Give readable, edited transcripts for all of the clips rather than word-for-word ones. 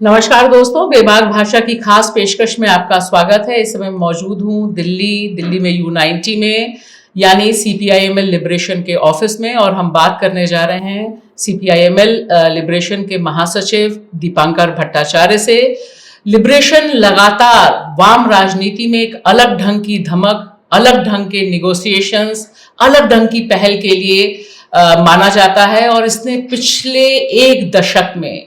नमस्कार दोस्तों, बेबाक भाषा की खास पेशकश में आपका स्वागत है। इस समय मौजूद हूँ दिल्ली में U90 में, यानी CPIML लिबरेशन के ऑफिस में, और हम बात करने जा रहे हैं CPIML लिबरेशन के महासचिव दीपांकर भट्टाचार्य से। लिबरेशन लगातार वाम राजनीति में एक अलग ढंग की धमक, अलग ढंग के निगोशिएशंस, अलग ढंग की पहल के लिए माना जाता है, और इसने पिछले एक दशक में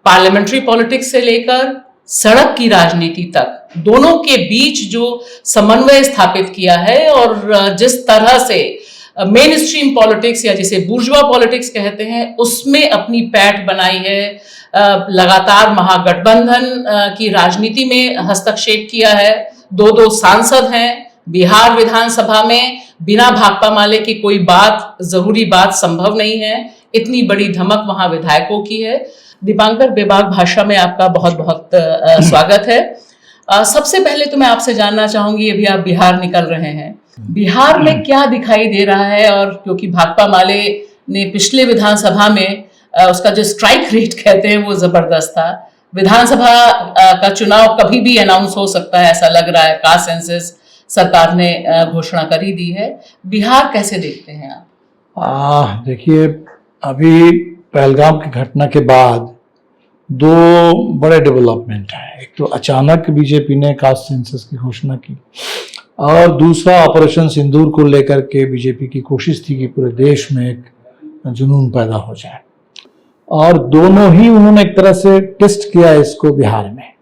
पार्लियामेंट्री पॉलिटिक्स से लेकर सड़क की राजनीति तक दोनों के बीच जो समन्वय स्थापित किया है, और जिस तरह से मेन स्ट्रीम पॉलिटिक्स या जिसे बुर्जुआ पॉलिटिक्स कहते हैं उसमें अपनी पैठ बनाई है, लगातार महागठबंधन की राजनीति में हस्तक्षेप किया है। दो सांसद हैं बिहार विधानसभा में, बिना भाकपा माले की कोई बात, जरूरी बात संभव नहीं है। इतनी बड़ी धमक वहां विधायकों की है। दीपांकर, बेबाक भाषा में आपका बहुत बहुत स्वागत है। सबसे पहले तो मैं आपसे जानना चाहूंगी, अभी आप बिहार निकल रहे हैं, बिहार में क्या दिखाई दे रहा है? और क्योंकि भाकपा माले ने पिछले विधानसभा में उसका जो स्ट्राइक रेट कहते हैं वो जबरदस्त था। विधानसभा का चुनाव कभी भी अनाउंस हो सकता है ऐसा लग रहा है, कास्ट सेंसस सरकार ने घोषणा कर ही दी है। बिहार कैसे देखते हैं आप? देखिए, अभी पहलगाम की घटना के बाद दो बड़े डेवलपमेंट हैं। एक तो अचानक बीजेपी ने कास्ट सेंसस की घोषणा की, और दूसरा ऑपरेशन सिंदूर को लेकर के बीजेपी की कोशिश थी कि पूरे देश में एक जुनून पैदा हो जाए, और दोनों ही उन्होंने एक तरह से टेस्ट किया इसको बिहार में।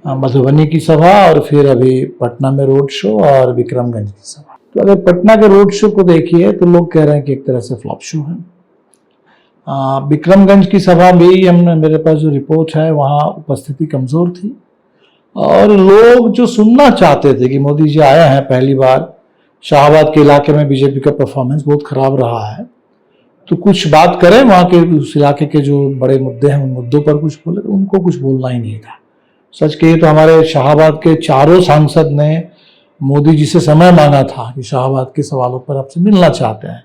मधुबनी की सभा और फिर अभी पटना में रोड शो और विक्रमगंज की सभा। तो अगर पटना के रोड शो को देखिए तो लोग कह रहे हैं कि एक तरह से फ्लॉप शो है। विक्रमगंज की सभा में ही हमने, मेरे पास जो रिपोर्ट है, वहाँ उपस्थिति कमज़ोर थी, और लोग जो सुनना चाहते थे कि मोदी जी आए हैं पहली बार, शाहबाद के इलाके में बीजेपी का परफॉर्मेंस बहुत खराब रहा है, तो कुछ बात करें वहाँ के, उस इलाके के जो बड़े मुद्दे हैं उन मुद्दों पर कुछ बोले। तो उनको कुछ बोलना ही नहीं था। सच कहिए तो हमारे शाहबाद के चारों सांसद ने मोदी जी से समय मांगा था कि शाहबाद के सवालों पर आपसे मिलना चाहते हैं,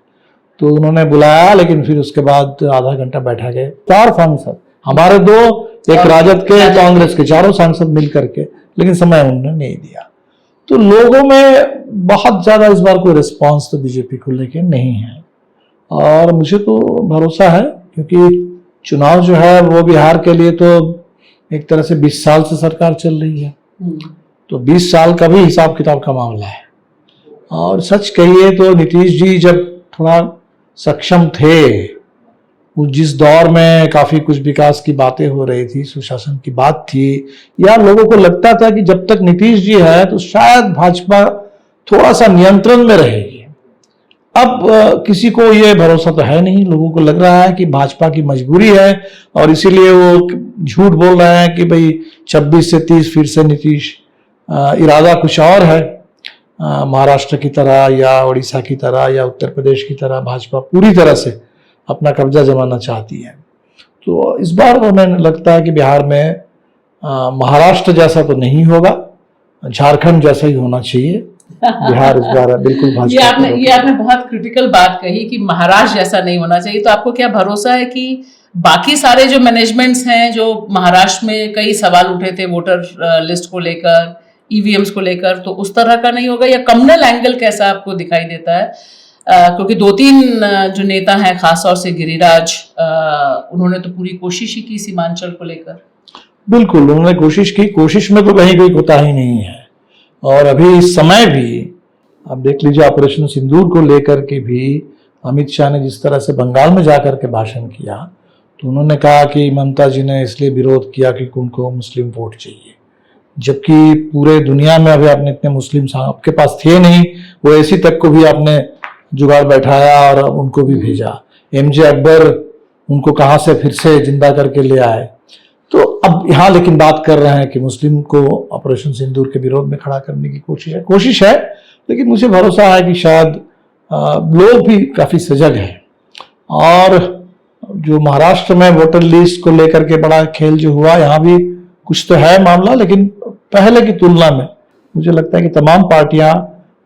तो उन्होंने बुलाया, लेकिन फिर उसके बाद आधा घंटा बैठा गए। 4 सांसद, हमारे 2, एक राजद के, कांग्रेस के, चारों सांसद मिल करके, लेकिन समय उन्होंने नहीं दिया। तो लोगों में बहुत ज्यादा इस बार कोई रिस्पांस तो बीजेपी को लेके नहीं है, और मुझे तो भरोसा है, क्योंकि चुनाव जो है वो बिहार के लिए तो एक तरह से 20 साल से सरकार चल रही है, तो 20 साल का भी हिसाब किताब का मामला है। और सच कहिए तो नीतीश जी जब थोड़ा सक्षम थे, जिस दौर में काफी कुछ विकास की बातें हो रही थी, सुशासन की बात थी, या लोगों को लगता था कि जब तक नीतीश जी है तो शायद भाजपा थोड़ा सा नियंत्रण में रहेगी। अब किसी को ये भरोसा तो है नहीं। लोगों को लग रहा है कि भाजपा की मजबूरी है, और इसीलिए वो झूठ बोल रहे हैं कि भाई 26 से 30 फिर से नीतीश। इरादा कुछ और है। महाराष्ट्र की तरह या उड़ीसा की तरह या उत्तर प्रदेश की तरह भाजपा पूरी तरह से अपना कब्जा जमाना चाहती है। तो इस बार हमें लगता है कि बिहार में महाराष्ट्र जैसा तो नहीं होगा, झारखंड जैसा ही होना चाहिए। बिहार इस बार बिल्कुल भाजपा। ये आपने बहुत क्रिटिकल बात कही कि महाराष्ट्र जैसा नहीं होना चाहिए। तो आपको क्या भरोसा है कि बाकी सारे जो मैनेजमेंट्स हैं, जो महाराष्ट्र में कई सवाल उठे थे वोटर लिस्ट को लेकर, ईवीएम्स को लेकर, तो उस तरह का नहीं होगा? या कम्युनल एंगल कैसा आपको दिखाई देता है? क्योंकि 2-3 जो नेता हैं, खासतौर से गिरिराज, उन्होंने तो पूरी कोशिश ही की सीमांचल को लेकर। बिल्कुल, उन्होंने कोशिश की। कोशिश में तो कहीं कोई कोताही नहीं है। और अभी इस समय भी आप देख लीजिए, ऑपरेशन सिंदूर को लेकर के भी अमित शाह ने जिस तरह से बंगाल में जाकर के भाषण किया, तो उन्होंने कहा कि ममता जी ने इसलिए विरोध किया कि उनको मुस्लिम वोट चाहिए, जबकि पूरे दुनिया में अभी आपने इतने मुस्लिम आपके पास थे नहीं। वो ऐसी तक को भी आपने जुगाड़ बैठाया और उनको भी भेजा। MJ अकबर उनको कहाँ से फिर से जिंदा करके ले आए। तो अब यहाँ लेकिन बात कर रहे हैं कि मुस्लिम को ऑपरेशन सिंदूर के विरोध में खड़ा करने की कोशिश है। लेकिन मुझे भरोसा है कि शायद लोग भी काफी सजग हैं। और जो महाराष्ट्र में वोटर लिस्ट को लेकर के बड़ा खेल जो हुआ, यहाँ भी कुछ तो है मामला, लेकिन पहले की तुलना में मुझे लगता है कि तमाम पार्टियां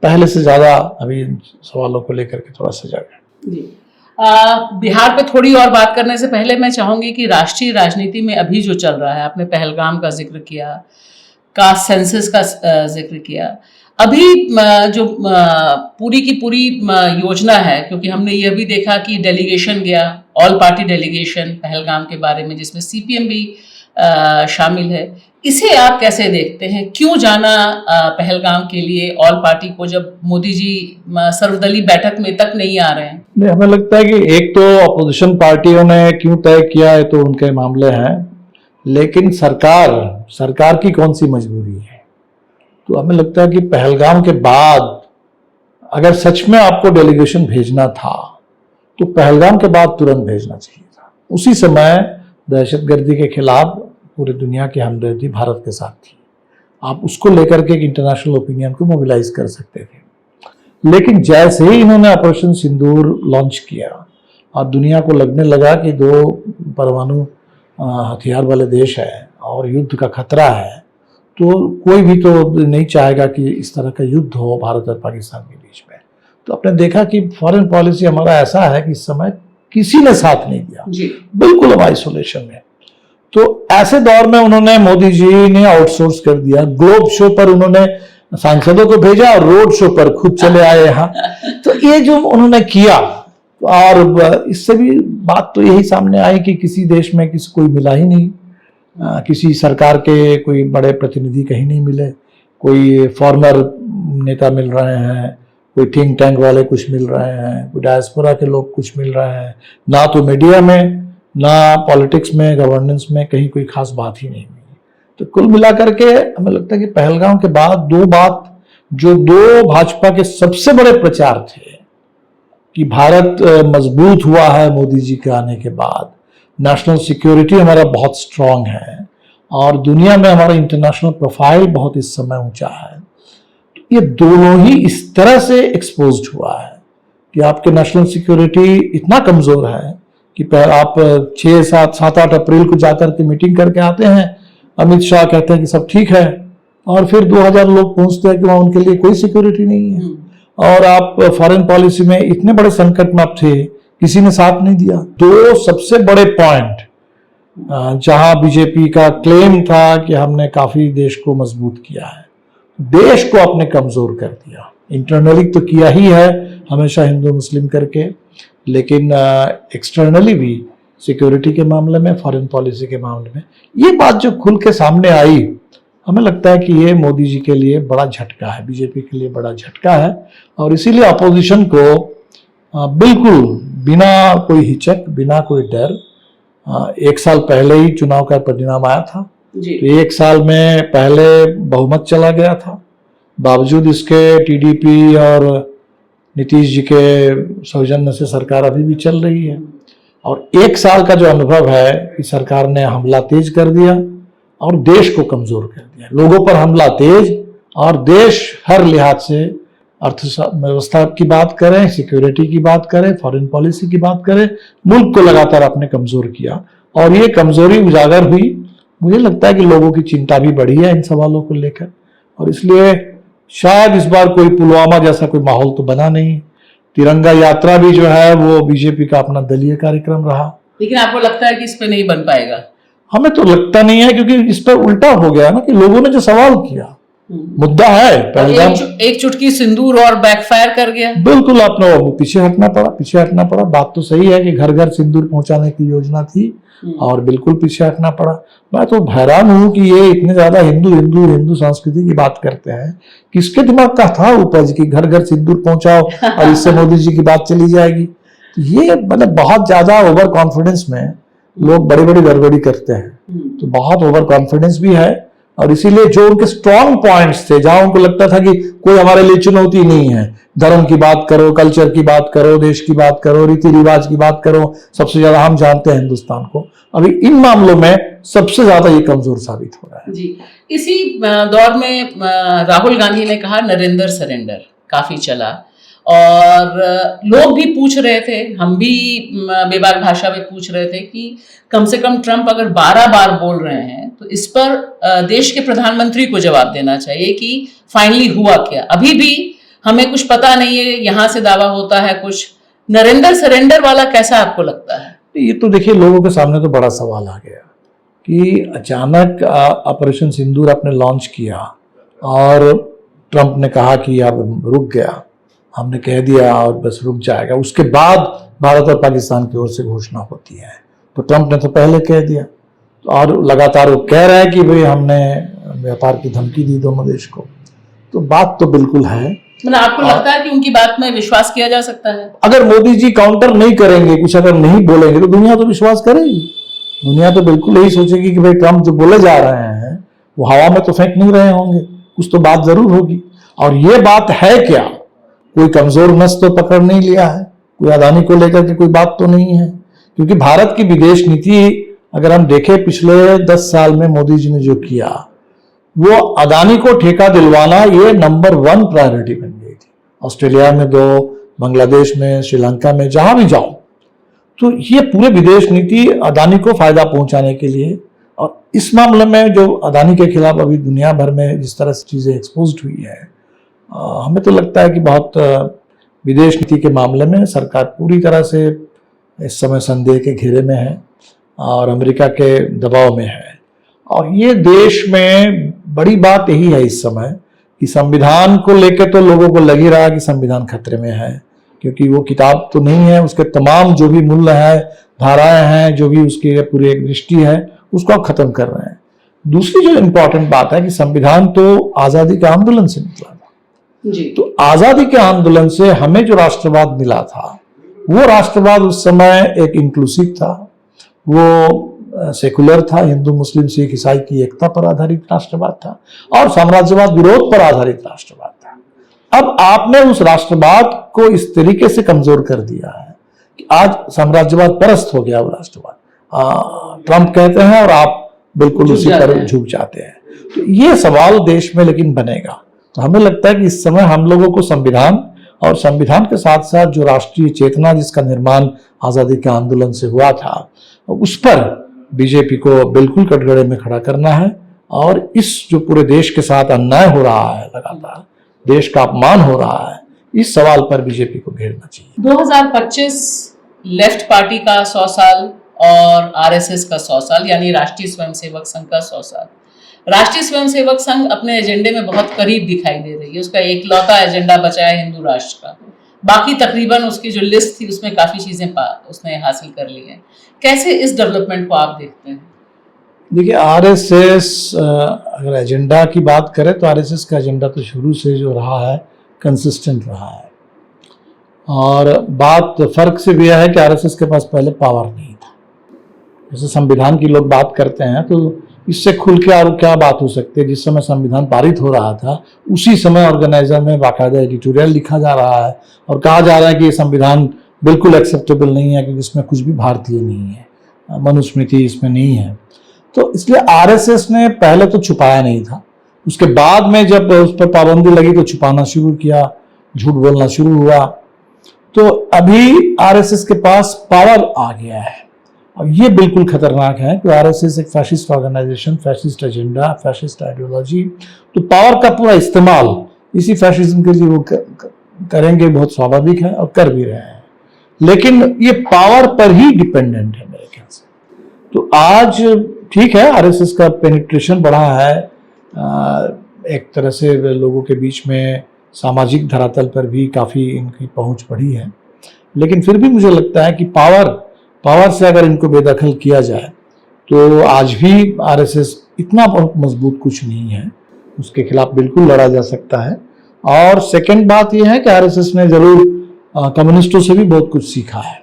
पहले से ज्यादा अभी इन सवालों को लेकर के थोड़ा सजग है। जी, बिहार पे थोड़ी और बात करने से पहले मैं चाहूंगी कि राष्ट्रीय राजनीति में अभी जो चल रहा है, आपने पहलगाम का जिक्र किया, कास्ट सेंसस का जिक्र किया, अभी जो पूरी की पूरी योजना है, क्योंकि हमने ये भी देखा कि डेलीगेशन गया, ऑल पार्टी डेलीगेशन पहलगाम के बारे में, जिसमें सीपीएम भी शामिल है, इसे आप कैसे देखते हैं? क्यों जाना पहलगाम के लिए ऑल पार्टी को, जब मोदी जी सर्वदलीय बैठक में तक नहीं आ रहे हैं? नहीं, हमें लगता है कि एक तो अपोजिशन पार्टियों ने क्यों तय किया है तो उनके मामले हैं, लेकिन सरकार की कौन सी मजबूरी है? तो हमें लगता है कि पहलगाम के बाद अगर सच में आपको डेलीगेशन भेजना था तो पहलगाम के बाद तुरंत भेजना चाहिए था। उसी समय दहशतगर्दी के खिलाफ पूरी दुनिया की हमदर्दी भारत के साथ थी, आप उसको लेकर के एक इंटरनेशनल ओपिनियन को मोबिलाइज कर सकते थे। लेकिन जैसे ही इन्होंने ऑपरेशन सिंदूर लॉन्च किया और दुनिया को लगने लगा कि दो परमाणु हथियार वाले देश है और युद्ध का खतरा है, तो कोई भी तो नहीं चाहेगा कि इस तरह का युद्ध हो भारत और पाकिस्तान के बीच में। तो आपने देखा कि फॉरेन पॉलिसी हमारा ऐसा है कि इस समय किसी ने साथ नहीं दिया, बिल्कुल अब आइसोलेशन में। तो ऐसे दौर में उन्होंने, मोदी जी ने आउटसोर्स कर दिया। ग्लोब शो पर उन्होंने सांसदों को भेजा और रोड शो पर खुद चले आए यहाँ। तो ये जो उन्होंने किया, और इससे भी बात तो यही सामने आई कि किसी देश में किसी कोई मिला ही नहीं, किसी सरकार के कोई बड़े प्रतिनिधि कहीं नहीं मिले, कोई फॉर्मर नेता मिल रहे हैं, कोई थिंक टैंक वाले कुछ मिल रहे हैं, कोई डायस्पोरा के लोग कुछ मिल रहे हैं, ना तो मीडिया में ना पॉलिटिक्स में, गवर्नेंस में कहीं कोई खास बात ही नहीं हुई। तो कुल मिलाकर के हमें लगता है कि पहलगाम के बाद दो भाजपा के सबसे बड़े प्रचार थे कि भारत मजबूत हुआ है मोदी जी के आने के बाद, नेशनल सिक्योरिटी हमारा बहुत स्ट्रांग है और दुनिया में हमारा इंटरनेशनल प्रोफाइल बहुत इस समय ऊंचा है। ये दोनों ही इस तरह से एक्सपोज्ड हुआ है कि आपके नेशनल सिक्योरिटी इतना कमजोर है कि आप 6-7-8 अप्रैल को जाकर के मीटिंग करके आते हैं, अमित शाह कहते हैं कि सब ठीक है, और फिर 2000 लोग पहुंचते हैं कि वहां उनके लिए कोई सिक्योरिटी नहीं है। और आप फॉरेन पॉलिसी में इतने बड़े संकट में आप थे, किसी ने साथ नहीं दिया। दो सबसे बड़े पॉइंट जहां बीजेपी का क्लेम था कि हमने काफी देश को मजबूत किया है, देश को आपने कमजोर कर दिया। इंटरनली तो किया ही है हमेशा हिंदू मुस्लिम करके, लेकिन एक्सटर्नली भी सिक्योरिटी के मामले में, फॉरेन पॉलिसी के मामले में ये बात जो खुल के सामने आई, हमें लगता है कि ये मोदी जी के लिए बड़ा झटका है, बीजेपी के लिए बड़ा झटका है। और इसीलिए अपोजिशन को बिल्कुल बिना कोई हिचक, बिना कोई डर, 1 साल पहले ही चुनाव का परिणाम आया था जी। 1 साल में पहले बहुमत चला गया था, बावजूद इसके टीडीपी और नीतीश जी के सौजन्य से सरकार अभी भी चल रही है। और 1 साल का जो अनुभव है कि सरकार ने हमला तेज कर दिया और देश को कमजोर कर दिया, लोगों पर हमला तेज, और देश हर लिहाज से, अर्थव्यवस्था की बात करें, सिक्योरिटी की बात करें, फॉरेन पॉलिसी की बात करें, मुल्क को लगातार आपने कमजोर किया। और ये कमजोरी उजागर हुई, मुझे लगता है कि लोगों की चिंता भी बढ़ी है इन सवालों को लेकर, और इसलिए शायद इस बार कोई पुलवामा जैसा कोई माहौल तो बना नहीं। तिरंगा यात्रा भी जो है वो बीजेपी का अपना दलीय कार्यक्रम रहा। लेकिन आपको लगता है कि इस पे नहीं बन पाएगा? हमें तो लगता नहीं है, क्योंकि इस पर उल्टा हो गया ना कि लोगों ने जो सवाल किया, मुद्दा है पहलगाम, एक चुटकी सिंदूर और बैकफायर कर गया। बिल्कुल, आपने पीछे हटना पड़ा। बात तो सही है कि घर घर सिंदूर पहुंचाने की योजना थी और बिल्कुल पीछे हटना पड़ा। मैं तो हैरान हूं कि ये इतने ज्यादा हिंदू संस्कृति की बात करते हैं, किसके दिमाग का था उपज कि घर घर सिंदूर पहुंचाओ और इससे मोदी जी की बात चली जाएगी। ये मतलब बहुत ज्यादा ओवर कॉन्फिडेंस में लोग बड़ी बड़ी गड़बड़ी करते हैं, तो बहुत ओवर कॉन्फिडेंस भी है। और इसीलिए जो उनके स्ट्रॉन्ग पॉइंट्स थे, जहां उनको लगता था कि कोई हमारे लिए चुनौती नहीं है, धर्म की बात करो, कल्चर की बात करो, देश की बात करो, रीति रिवाज की बात करो, सबसे ज्यादा हम जानते हैं हिंदुस्तान को, अभी इन मामलों में सबसे ज्यादा ये कमजोर साबित हो रहा है जी। इसी दौर में राहुल गांधी ने कहा नरेंद्र सरेंडर, काफी चला, और लोग भी पूछ रहे थे, हम भी बेबाक भाषा में पूछ रहे थे कि कम से कम ट्रंप अगर 12 बार बोल रहे हैं तो इस पर देश के प्रधानमंत्री को जवाब देना चाहिए कि फाइनली हुआ क्या। अभी भी हमें कुछ पता नहीं है, यहाँ से दावा होता है कुछ, नरेंद्र सरेंडर वाला कैसा आपको लगता है? ये तो देखिए लोगों के सामने तो बड़ा सवाल आ गया कि अचानक ऑपरेशन सिंदूर आपने लॉन्च किया और ट्रंप ने कहा कि अब रुक गया, हमने कह दिया और बस रुक जाएगा, उसके बाद भारत और पाकिस्तान की ओर से घोषणा होती है। तो ट्रंप ने तो पहले कह दिया और लगातार वो कह रहा है कि भाई हमने व्यापार की धमकी दी दोनों देश को। तो बात तो बिल्कुल है। मतलब आपको लगता है कि उनकी बात में विश्वास किया जा सकता है? अगर मोदी जी काउंटर नहीं करेंगे, कुछ अगर नहीं बोलेंगे, तो दुनिया तो विश्वास करेगी। दुनिया तो बिल्कुल यही सोचेगी कि भाई ट्रंप जो बोले जा रहे हैं वो हवा में तो फेंक नहीं रहे होंगे, कुछ तो बात जरूर होगी। और ये बात है क्या, कोई कमजोर नस तो पकड़ नहीं लिया है, कोई अदानी को लेकर के कोई बात तो नहीं है। क्योंकि भारत की विदेश नीति अगर हम देखें पिछले 10 साल में मोदी जी ने जो किया, वो अदानी को ठेका दिलवाना ये नंबर 1 प्रायोरिटी बन गई थी। ऑस्ट्रेलिया में 2, बांग्लादेश में, श्रीलंका में, जहां भी जाओ तो ये पूरे विदेश नीति अदानी को फायदा पहुंचाने के लिए। और इस मामले में जो अदानी के खिलाफ अभी दुनिया भर में जिस तरह से चीजें एक्सपोज्ड हुई है, हमें तो लगता है कि बहुत विदेश नीति के मामले में सरकार पूरी तरह से इस समय संदेह के घेरे में है और अमेरिका के दबाव में है। और ये देश में बड़ी बात यही है इस समय कि संविधान को लेकर तो लोगों को लग ही रहा है कि संविधान खतरे में है, क्योंकि वो किताब तो नहीं है, उसके तमाम जो भी मूल्य है, धाराएं हैं, जो भी उसकी पूरी एक दृष्टि है, उसको आप खत्म कर रहे हैं। दूसरी जो इम्पोर्टेंट बात है कि संविधान तो आजादी के आंदोलन से निकला था जी। तो आजादी के आंदोलन से हमें जो राष्ट्रवाद मिला था, वो राष्ट्रवाद उस समय एक इंक्लूसिव था, वो सेकुलर था, हिंदू मुस्लिम सिख ईसाई की एकता पर आधारित राष्ट्रवाद था और साम्राज्यवाद विरोध पर आधारित राष्ट्रवाद था। अब आपने उस राष्ट्रवाद को इस तरीके से कमजोर कर दिया है कि आज साम्राज्यवाद परस्त हो गया वो राष्ट्रवाद। ट्रंप कहते हैं और आप बिल्कुल उसी पर झुक जाते हैं। तो ये सवाल देश में लेकिन बनेगा। तो हमें लगता है कि इस समय हम लोगों को संविधान और संविधान के साथ साथ जो राष्ट्रीय चेतना जिसका निर्माण आजादी के आंदोलन से हुआ था, उस पर बीजेपी को बिल्कुल कटघरे में खड़ा करना है। और इस जो पूरे देश के साथ अन्याय हो रहा है, लगातार देश का अपमान हो रहा है, इस सवाल पर बीजेपी को घेरना चाहिए। 2025 लेफ्ट पार्टी का 100 साल और आरएसएस का 100 साल, यानी राष्ट्रीय स्वयंसेवक संघ का 100 साल। राष्ट्रीय स्वयंसेवक संघ अपने एजेंडे में बहुत करीब दिखाई दे रही है। उसका एकलौता एजेंडा बचा है हिंदू राष्ट्र का। बाकी तकरीबन उसकी जो लिस्ट थी उसमें काफी चीजें उसने हासिल कर ली हैं। कैसे इस डेवलपमेंट को आप देखते हैं? देखिए, आरएसएस अगर एजेंडा की बात करें तो आरएसएस का एजेंडा तो शुरू से जो रहा है कंसिस्टेंट रहा है। और बात फर्क से भी यह है कि आरएसएस के पास पहले पावर नहीं था। जैसे संविधान की लोग बात करते हैं तो इससे खुल के और क्या बात हो सकती है। जिस समय संविधान पारित हो रहा था उसी समय ऑर्गेनाइजर में बाकायदा एडिटोरियल लिखा जा रहा है और कहा जा रहा है कि ये संविधान बिल्कुल एक्सेप्टेबल नहीं है क्योंकि इसमें कुछ भी भारतीय नहीं है, मनुस्मृति इसमें नहीं है। तो इसलिए आरएसएस ने पहले तो छुपाया नहीं था, उसके बाद में जब उस पर पाबंदी लगी तो छुपाना शुरू किया, झूठ बोलना शुरू हुआ। तो अभी आरएसएस के पास पावर आ गया है और ये बिल्कुल खतरनाक है कि आरएसएस एक fascist organisation, fascist agenda, fascist ideology, तो पावर का पूरा इस्तेमाल इसी फैशिज्म के लिए वो करेंगे, बहुत स्वाभाविक है और कर भी रहे हैं। लेकिन ये पावर पर ही डिपेंडेंट है मेरे ख्याल से। तो आज ठीक है, आरएसएस का पेनिट्रेशन बढ़ा है, एक तरह से लोगों के बीच में सामाजिक धरातल पर भी काफ़ी इनकी पहुंच बढ़ी है। लेकिन फिर भी मुझे लगता है कि पावर से अगर इनको बेदखल किया जाए तो आज भी आरएसएस इतना बहुत मजबूत कुछ नहीं है, उसके खिलाफ बिल्कुल लड़ा जा सकता है। और सेकंड बात यह है कि आरएसएस ने जरूर कम्युनिस्टों से भी बहुत कुछ सीखा है।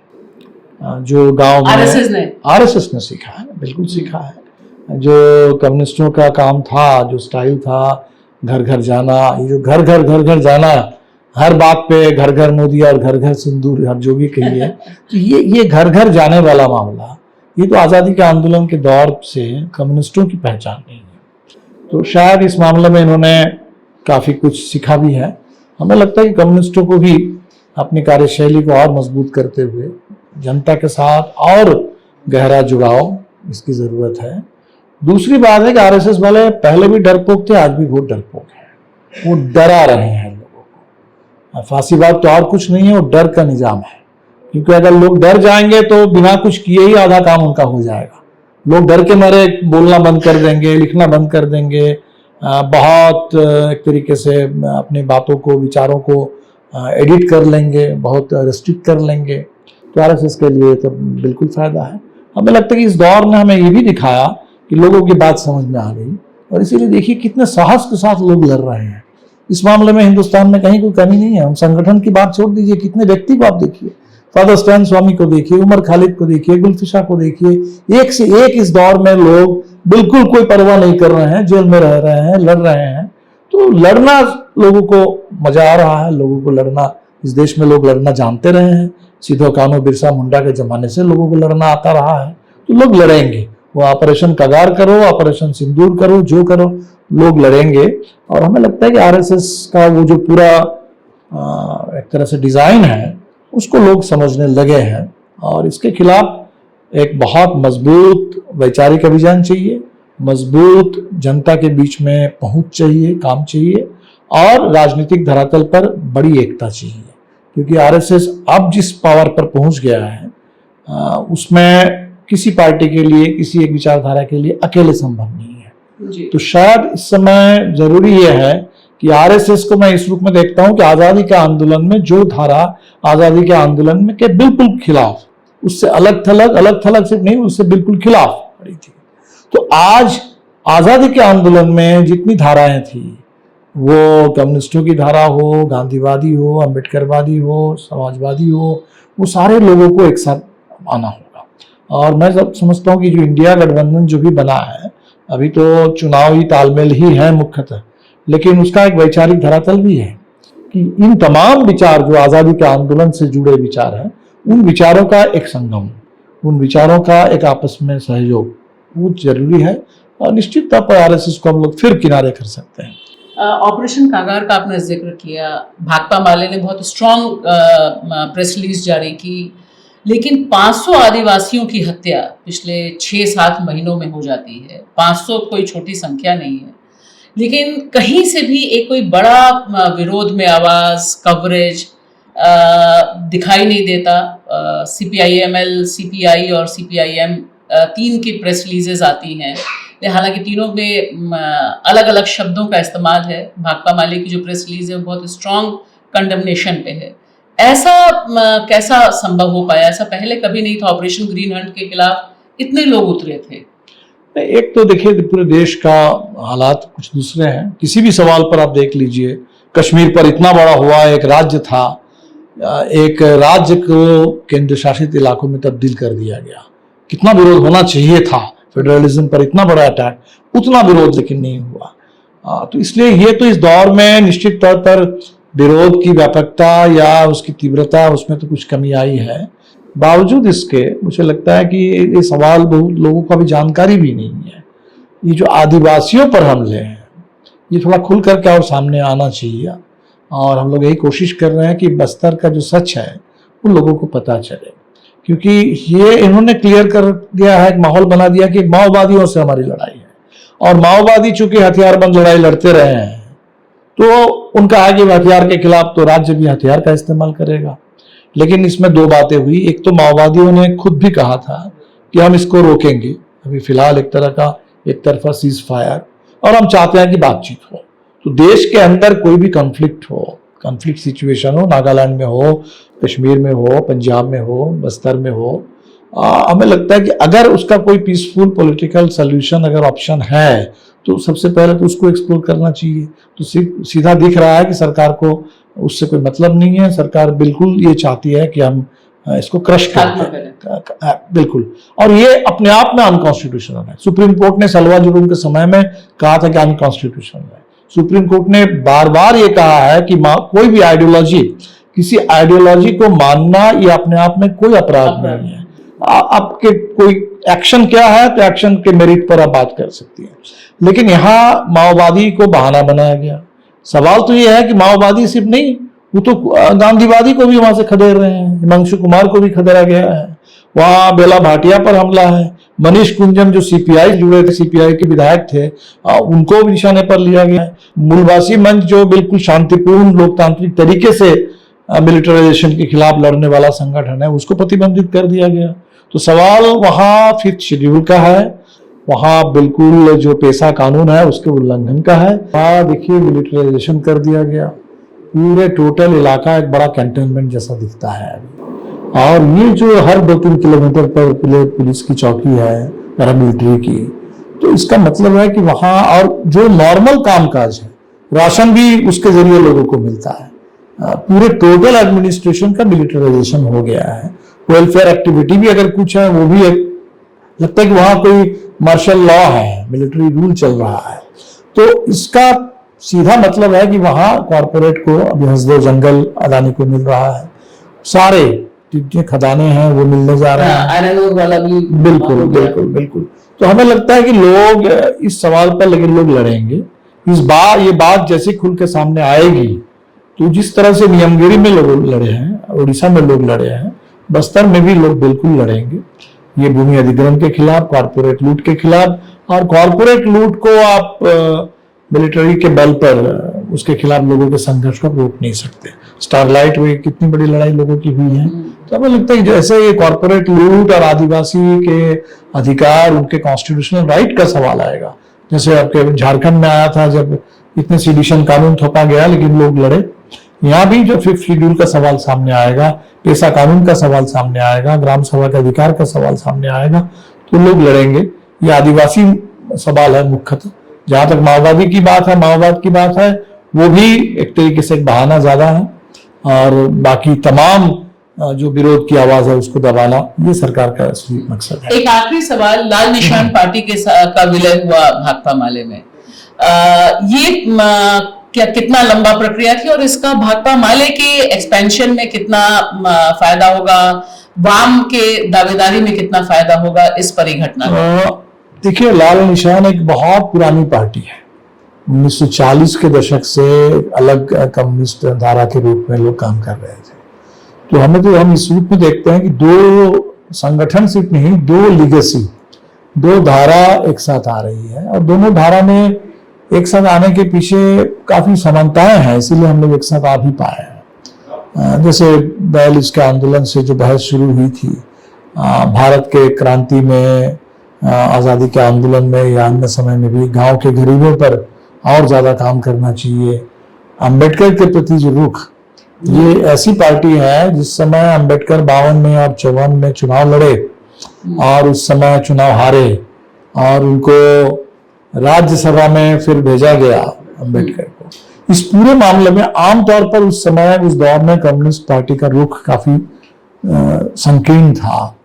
जो गांव में आरएसएस ने सीखा है, बिल्कुल सीखा है। जो कम्युनिस्टों का काम था, जो स्टाइल था, घर घर जाना, ये जो घर घर जाना, हर बात पे घर घर मोदी और घर घर सिंदूर, हर जो भी कहिए, तो ये घर घर जाने वाला मामला, ये तो आज़ादी के आंदोलन के दौर से कम्युनिस्टों की पहचान नहीं है। तो शायद इस मामले में इन्होंने काफ़ी कुछ सीखा भी है। हमें लगता है कि कम्युनिस्टों को भी अपनी कार्यशैली को और मजबूत करते हुए जनता के साथ और गहरा जुड़ाव इसकी ज़रूरत है। दूसरी बात है कि आरएसएस वाले पहले भी डरपोक थे, आज भी बहुत डरपोक हैं। वो डरा रहे हैं लोगों को। फांसीवाद तो और कुछ नहीं है, वो डर का निजाम है। क्योंकि अगर लोग डर जाएंगे तो बिना कुछ किए ही आधा काम उनका हो जाएगा। लोग डर के मारे बोलना बंद कर देंगे, लिखना बंद कर देंगे, बहुत एक तरीके से अपनी बातों को, विचारों को एडिट कर लेंगे, बहुत रिस्ट्रिक्ट कर लेंगे। तो आरएसएस के लिए तो बिल्कुल फायदा है। हमें लगता है कि इस दौर ने हमें ये भी दिखाया कि लोगों की बात समझ में आ गई, और इसीलिए देखिए कितने साहस के साथ लोग लड़ रहे हैं। इस मामले में हिंदुस्तान में कहीं कोई कमी नहीं है। हम संगठन की बात छोड़ दीजिए, कितने व्यक्ति को आप देखिए, फादर स्टैन स्वामी को देखिए, उमर खालिद को देखिए, गुलफिशा को देखिए, एक से एक इस दौर में लोग बिल्कुल कोई परवाह नहीं कर रहे हैं, जेल में रह रहे हैं, लड़ रहे हैं। तो लड़ना लोगों को मजा आ रहा है, लोगों को लड़ना, इस देश में लोग लड़ना जानते रहे हैं। सीधो कानू बिरसा मुंडा के जमाने से लोगों को लड़ना आता रहा है, तो लोग लड़ेंगे। वो ऑपरेशन कगार करो, ऑपरेशन सिंदूर करो, जो करो, लोग लड़ेंगे। और हमें लगता है कि आरएसएस का वो जो पूरा एक तरह से डिजाइन है उसको लोग समझने लगे हैं, और इसके खिलाफ एक बहुत मजबूत वैचारिक अभियान चाहिए, मजबूत जनता के बीच में पहुंच चाहिए, काम चाहिए, और राजनीतिक धरातल पर बड़ी एकता चाहिए। क्योंकि आरएसएस अब जिस पावर पर पहुंच गया है उसमें किसी पार्टी के लिए, किसी एक विचारधारा के लिए अकेले संभव नहीं है जी। तो शायद इस समय जरूरी यह है कि आरएसएस को मैं इस रूप में देखता हूं कि आजादी के आंदोलन में जो धारा आजादी के आंदोलन में के बिल्कुल खिलाफ, उससे अलग थलग सिर्फ नहीं, उससे बिल्कुल खिलाफ खड़ी थी। तो आज आजादी के आंदोलन में जितनी धाराएं थी, वो कम्युनिस्टों की धारा हो, गांधीवादी हो, अम्बेडकरवादी हो, समाजवादी हो, वो सारे लोगों को एक साथ आना होगा। और मैं सब समझता हूँ कि जो इंडिया गठबंधन जो भी बना है, अभी तो चुनावी तालमेल ही है मुख्यतः, लेकिन उसका एक वैचारिक धरातल भी है कि इन तमाम विचार जो आजादी के आंदोलन से जुड़े विचार हैं, उन विचारों का एक संगम, उन विचारों का एक आपस में सहयोग, वो जरूरी है। और निश्चित तौर पर आरएसएस को हम लोग फिर किनारे कर सकते हैं। ऑपरेशन कागार का आपने जिक्र किया, भाकपा माले ने बहुत स्ट्रांग प्रेस रिलीज जारी की, लेकिन 500 आदिवासियों की हत्या पिछले 6-7 महीनों में हो जाती है। 500 कोई छोटी संख्या नहीं है, लेकिन कहीं से भी एक कोई बड़ा विरोध में आवाज, कवरेज दिखाई नहीं देता। CPIML, CPI और CPIM 3 की प्रेस रिलीजेस आती हैं, हालांकि तीनों में अलग अलग शब्दों का इस्तेमाल है। भाकपा माले की जो प्रेस रिलीज है वो बहुत स्ट्रांग कंडेमनेशन पे है। ऐसा कैसा संभव हो पाया? ऐसा पहले कभी नहीं था। ऑपरेशन ग्रीन हंट के खिलाफ इतने लोग उतरे थे। एक तो देखिए पूरे देश का हालात कुछ दूसरे हैं। किसी भी सवाल पर आप देख लीजिए, कश्मीर पर इतना बड़ा हुआ, एक राज्य था, एक राज्य को केंद्र शासित इलाकों में तब्दील कर दिया गया। कितना विरोध होना चाहिए था, फेडरलिज्म पर इतना बड़ा अटैक, उतना विरोध लेकिन नहीं हुआ। तो इसलिए ये तो इस दौर में निश्चित तौर पर विरोध की व्यापकता या उसकी तीव्रता, उसमें तो कुछ कमी आई है। बावजूद इसके मुझे लगता है कि ये सवाल बहुत लोगों को अभी जानकारी भी नहीं है। ये जो आदिवासियों पर हमले हैं, ये थोड़ा खुल करके और सामने आना चाहिए, और हम लोग यही कोशिश कर रहे हैं कि बस्तर का जो सच है उन लोगों को पता चले। क्योंकि ये इन्होंने क्लियर कर दिया है, एक माहौल बना दिया कि माओवादियों से हमारी लड़ाई है, और माओवादी चूंकि हथियारबंद लड़ाई लड़ते रहे हैं तो उनका आगे हथियार के खिलाफ तो राज्य भी हथियार का इस्तेमाल करेगा। लेकिन इसमें 2 बातें हुई। एक तो माओवादियों ने खुद भी कहा था कि हम इसको रोकेंगे, अभी फिलहाल एक तरह का एक तरफा सीज फायर, और हम चाहते हैं कि बातचीत हो। तो देश के अंदर कोई भी कॉन्फ्लिक्ट हो, कॉन्फ्लिक्ट सिचुएशन हो, नागालैंड में हो, कश्मीर में हो, पंजाब में हो, बस्तर में हो, हमें लगता है कि अगर उसका कोई पीसफुल पॉलिटिकल सोल्यूशन अगर ऑप्शन है तो सबसे पहले तो उसको एक्सप्लोर करना चाहिए। तो सीधा दिख रहा है कि सरकार को उससे कोई मतलब नहीं है। सरकार बिल्कुल ये चाहती है कि हम इसको क्रश करें, बिल्कुल। और ये अपने आप में अनकॉन्स्टिट्यूशनल है। सुप्रीम कोर्ट ने सलवा जुलूम के समय में कहा था कि अनकॉन्स्टिट्यूशनल है। सुप्रीम कोर्ट ने बार बार ये कहा है कि कोई भी आइडियोलॉजी, किसी आइडियोलॉजी को मानना ये अपने आप में कोई अपराध नहीं है। आपके कोई एक्शन क्या है तो एक्शन के मेरिट पर आप बात कर सकती है। लेकिन यहाँ माओवादी को बहाना बनाया गया। सवाल तो ये है कि माओवादी सिर्फ नहीं, वो तो गांधीवादी को भी वहां से खदेड़ रहे हैं। हिमांशु कुमार को भी खदेड़ा गया है। वहां बेला भाटिया पर हमला है। मनीष कुंजम जो सीपीआई जुड़े थे, सीपीआई के विधायक थे, उनको भी निशाने पर लिया गया है। मूलवासी मंच जो बिल्कुल शांतिपूर्ण लोकतांत्रिक तरीके से मिलिटराइजेशन के खिलाफ लड़ने वाला संगठन है, उसको प्रतिबंधित कर दिया गया। तो सवाल वहाँ 5th शेड्यूल का है, वहाँ बिल्कुल जो पेशा कानून है उसके उल्लंघन का है। वहाँ देखिए मिलिटराइजेशन कर दिया गया, पूरे टोटल इलाका एक बड़ा कैंटोनमेंट जैसा दिखता है। और ये जो हर 2-3 किलोमीटर पर पुलिस की चौकी है पैरामिलिट्री की, तो इसका मतलब है कि वहाँ और जो नॉर्मल कामकाज है, राशन भी उसके जरिए लोगों को मिलता है। पूरे टोटल एडमिनिस्ट्रेशन का मिलिटराइजेशन हो गया है। वेलफेयर एक्टिविटी भी अगर कुछ है वो भी एक लगता है कि वहां कोई मार्शल लॉ है, मिलिट्री रूल चल रहा है। तो इसका सीधा मतलब है कि वहां कॉरपोरेट को अभी हंसदो जंगल अदानी को मिल रहा है, सारे जितने खदाने हैं वो मिलने जा रहे हैं, आयरन ओर वाला भी। बिल्कुल बिल्कुल बिल्कुल। तो हमें लगता है कि लोग इस सवाल पर लेकिन लोग लड़ेंगे इस बार। ये बात जैसे खुल के सामने आएगी तो जिस तरह से नियमगिरी में लोग लड़े हैं, उड़ीसा में लोग लड़े हैं, बस्तर में भी लोग बिल्कुल लड़ेंगे ये भूमि अधिग्रहण के खिलाफ, कॉर्पोरेट लूट के खिलाफ। और कॉर्पोरेट लूट को आप मिलिट्री के बल पर उसके खिलाफ लोगों के संघर्ष को रोक नहीं सकते। स्टारलाइट में कितनी बड़ी लड़ाई लोगों की हुई है। तो हमें लगता है कि जैसे ये कॉर्पोरेट लूट और आदिवासी के अधिकार, उनके कॉन्स्टिट्यूशनल राइट का सवाल आएगा, जैसे आपके झारखंड में आया था जब इतने सेडिशन कानून थोपा गया लेकिन लोग लड़े, यहाँ भी जो 5th शेड्यूल का सवाल सामने आएगा, पेशा कानून का सवाल सामने आएगा, ग्राम सभा के अधिकार का सवाल सामने आएगा, तो लोग लड़ेंगे। ये आदिवासी सवाल है मुख्यतः। जहां तक माओवादी की बात है, माओवाद की बात है, वो भी एक तरीके से एक बहाना ज्यादा है, और बाकी तमाम जो विरोध की आवाज है उसको दबाना ये सरकार का असली मकसद है। एक आखिरी सवाल, लाल निशान पार्टी का विलय हुआ भाकपा माले में, ये क्या कितना लंबा प्रक्रिया थी और इसका भाकपा माले के एक्सपेंशन में कितना फायदा होगा, वाम के दावेदारी में कितना फायदा होगा इस परिघटना में? देखिए, लाल निशान एक बहुत पुरानी पार्टी है। 1940 के दशक से अलग कम्युनिस्ट धारा के रूप में लोग काम कर रहे थे। तो हम इस रूप में देखते हैं कि 2 संगठन सिर्फ नहीं, 2 लीगेसी, 2 धारा एक साथ आ रही है, और दोनों धारा में एक साथ आने के पीछे काफी समानताएं हैं, इसीलिए हम लोग एक साथ आ भी पाए हैं। जैसे 42 के आंदोलन से जो बहस शुरू हुई थी, भारत के क्रांति में, आजादी के आंदोलन में या अन्य समय में भी गांव के गरीबों पर और ज्यादा काम करना चाहिए, अंबेडकर के प्रति जो रुख, ये ऐसी पार्टी है जिस समय अंबेडकर 52 में और 54 में चुनाव लड़े और उस समय चुनाव हारे और उनको राज्यसभा में फिर भेजा गया अंबेडकर को। इस पूरे मामले में आमतौर पर उस समय, उस दौर में कम्युनिस्ट पार्टी का रुख काफी संकीर्ण था,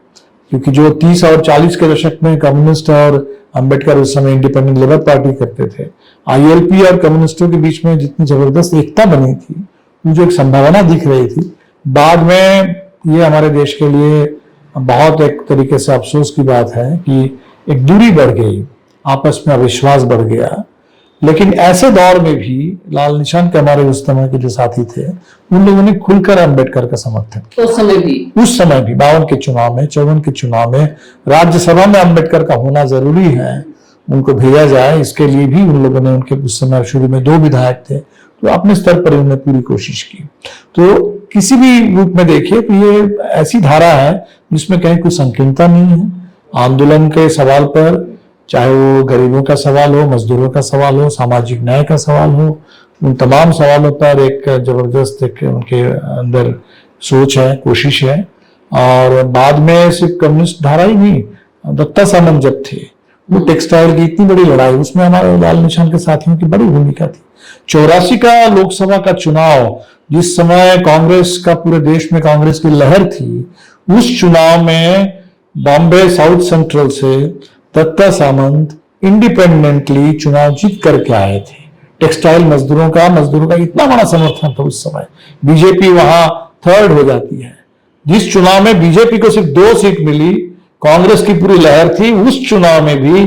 क्योंकि जो 30 और 40 के दशक में कम्युनिस्ट और अंबेडकर उस समय इंडिपेंडेंट लेबर पार्टी करते थे, आईएलपी और कम्युनिस्टों के बीच में जितनी जबरदस्त एकता बनी थी, जो एक संभावना दिख रही थी, बाद में ये हमारे देश के लिए बहुत एक तरीके से अफसोस की बात है कि एक दूरी बढ़ गई, आपस में अविश्वास बढ़ गया। लेकिन ऐसे दौर में भी लाल निशान के हमारे उस समय के जो साथी थे, उन लोगों ने खुलकर अंबेडकर का समर्थन किया। उस समय भी 52 के चुनाव में, 54 के चुनाव में राज्यसभा में अंबेडकर का होना जरूरी है, उनको भेजा जाए, इसके लिए भी उन लोगों ने, उनके उस समय शुरू में 2 विधायक थे, तो अपने स्तर पर उन्होंने पूरी कोशिश की। तो किसी भी रूप में देखिए तो ये ऐसी धारा है जिसमें कहीं कोई संकीर्णता नहीं है। आंदोलन के सवाल पर, चाहे वो गरीबों का सवाल हो, मजदूरों का सवाल हो, सामाजिक न्याय का सवाल हो, उन तमाम सवालों पर एक जबरदस्त एक उनके अंदर सोच है, कोशिश है। और बाद में सिर्फ कम्युनिस्ट धारा ही नहीं, दत्ता सामंत जब थे, वो टेक्सटाइल की इतनी बड़ी लड़ाई, उसमें हमारे लाल निशान के साथियों की बड़ी भूमिका थी। 84 का लोकसभा का चुनाव, जिस समय कांग्रेस का, पूरे देश में कांग्रेस की लहर थी, उस चुनाव में बॉम्बे साउथ सेंट्रल से दत्ता सामंत इंडिपेंडेंटली चुनाव जीत करके आए थे। टेक्सटाइल मजदूरों का इतना बड़ा समर्थन था उस समय। बीजेपी वहां 3rd हो जाती है। जिस चुनाव में बीजेपी को सिर्फ 2 सीट मिली, कांग्रेस की पूरी लहर थी, उस चुनाव में भी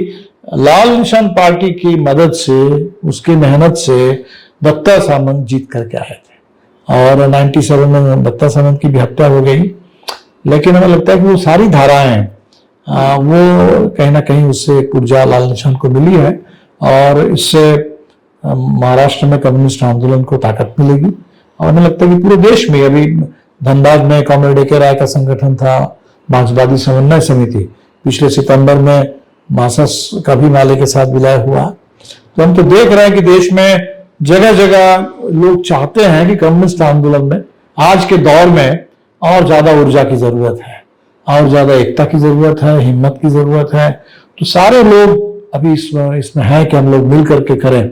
लाल निशान पार्टी की मदद से, उसकी मेहनत से दत्ता सामंत जीत करके आए थे। और 97 में दत्ता सामंत की भी हत्या हो गई। लेकिन हमें लगता है कि वो सारी धाराएं, वो कहीं ना कहीं उससे एक ऊर्जा लाल निशान को मिली है, और इससे महाराष्ट्र में कम्युनिस्ट आंदोलन को ताकत मिलेगी और हमें लगता है कि पूरे देश में, अभी धनबाद में कॉमरेड ए के राय का संगठन था, मार्क्सवादी समन्वय समिति, पिछले सितंबर में मासस का भी माले के साथ विलय हुआ। तो हम तो देख रहे हैं कि देश में जगह जगह लोग चाहते हैं कि कम्युनिस्ट आंदोलन में आज के दौर में और ज्यादा ऊर्जा की जरूरत है, और ज्यादा एकता की जरूरत है, हिम्मत की जरूरत है। तो सारे लोग अभी इसमें है कि हम लोग मिल करके करें।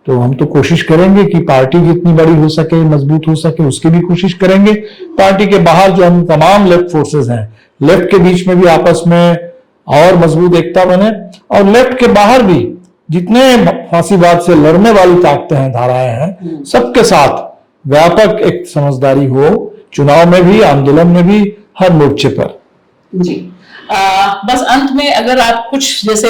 तो हम तो कोशिश करेंगे कि पार्टी जितनी बड़ी हो सके, मजबूत हो सके, उसकी भी कोशिश करेंगे। पार्टी के बाहर जो हम तमाम लेफ्ट फोर्सेस हैं, लेफ्ट के बीच में भी आपस में और मजबूत एकता बने, और लेफ्ट के बाहर भी जितने फांसीवाद से लड़ने वाली ताकतें हैं, धाराएं हैं, सबके साथ व्यापक एक समझदारी हो, चुनाव में भी, आंदोलन में भी, हर मोर्चे पर। जी। बस अंत में अगर आप कुछ जैसे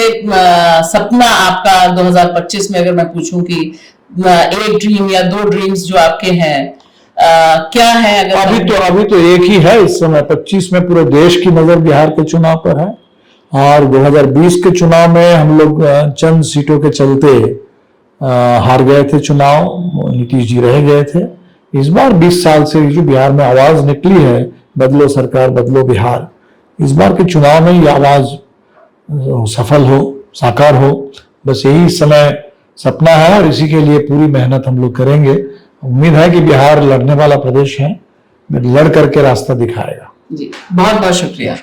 सपना आपका 2025 में अगर मैं पूछूं कि एक ड्रीम या दो ड्रीम्स जो आपके हैं, क्या है? अगर अभी तो एक ही है इस समय। 25 में पूरे देश की नजर बिहार के चुनाव पर है, और 2020 के चुनाव में हम लोग चंद सीटों के चलते हार गए थे चुनाव, नीतीश जी रह गए थे। इस बार 20 साल से जो बिहार में आवाज निकली है, बदलो सरकार बदलो बिहार, इस बार के चुनाव में ये आवाज सफल हो, साकार हो, बस यही इस समय सपना है, और इसी के लिए पूरी मेहनत हम लोग करेंगे। उम्मीद है कि बिहार लड़ने वाला प्रदेश है, लड़ करके रास्ता दिखाएगा। जी, बहुत बहुत शुक्रिया।